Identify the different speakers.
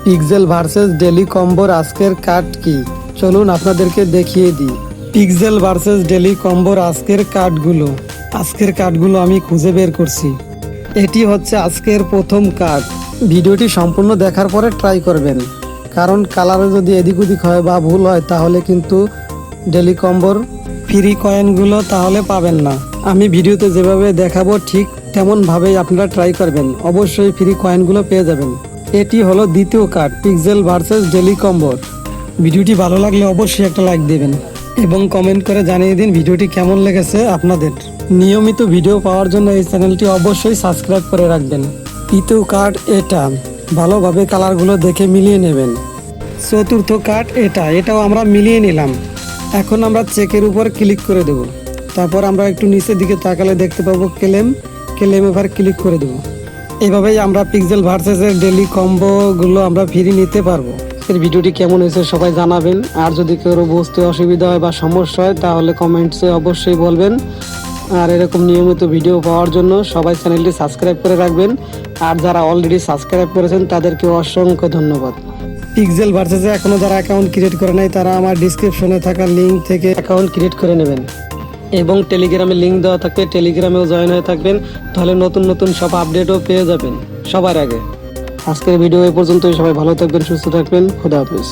Speaker 1: Pixel versus daily কম্বোর আজকের card কি, চলুন আপনাদেরকে দেখিয়ে দিই। পিক্সেল ভার্সেস ডেলি কম্বোর আজকের কার্ডগুলো আমি খুঁজে বের করছি। এটি হচ্ছে আজকের প্রথম কার্ড। ভিডিওটি সম্পূর্ণ দেখার পরে ট্রাই করবেন, কারণ কালারে যদি এদিক ওদিক হয় বা ভুল হয় তাহলে কিন্তু ডেলি কম্বোর ফ্রি কয়েনগুলো তাহলে পাবেন না। আমি ভিডিওতে যেভাবে দেখাবো ঠিক তেমনভাবেই আপনারা ট্রাই করবেন, অবশ্যই ফ্রি কয়েনগুলো পেয়ে যাবেন। এটি হলো দ্বিতীয় কার্ড পিক্সেল ভার্সেস ডেলি কম্বোর। ভিডিওটি ভালো লাগলে অবশ্যই একটা লাইক দেবেন এবং কমেন্ট করে জানিয়ে দিন ভিডিওটি কেমন লেগেছে আপনাদের। নিয়মিত ভিডিও পাওয়ার জন্য এই চ্যানেলটি অবশ্যই সাবস্ক্রাইব করে রাখবেন। তৃতীয় কার্ড এটা, ভালোভাবে কালারগুলো দেখে মিলিয়ে নেবেন। চতুর্থ কার্ড এটাও আমরা মিলিয়ে নিলাম। এখন আমরা চেকের উপর ক্লিক করে দেব। তারপর আমরা একটু নিচের দিকে তাকালে দেখতে পাবো ক্লেম এবার ক্লিক করে দেব। এভাবেই আমরা পিক্সেল ভার্সেসের ডেলি কম্বোগুলো আমরা ফ্রি নিতে পারবো। এর ভিডিওটি কেমন হয়েছে সবাই জানাবেন, আর যদি কেউ বুঝতে অসুবিধা হয় বা সমস্যা হয় তাহলে কমেন্টসে অবশ্যই বলবেন। আর এরকম নিয়মিত ভিডিও পাওয়ার জন্য সবাই চ্যানেলটি সাবস্ক্রাইব করে রাখবেন, আর যারা অলরেডি সাবস্ক্রাইব করেছেন তাদেরকে অসংখ্য ধন্যবাদ। পিক্সেল ভার্সেসে এখনও যারা অ্যাকাউন্ট ক্রিয়েট করে নাই তারা আমার ডিসক্রিপশনে থাকা লিঙ্ক থেকে অ্যাকাউন্ট ক্রিয়েট করে নেবেন এবং টেলিগ্রামে লিঙ্ক দেওয়া থাকবে, টেলিগ্রামেও জয়েন হয়ে থাকবেন, তাহলে নতুন নতুন সব আপডেটও পেয়ে যাবেন সবার আগে। আজকের ভিডিও এই পর্যন্তই। সবাই ভালো থাকবেন, সুস্থ থাকবেন, খোদা হাফেজ।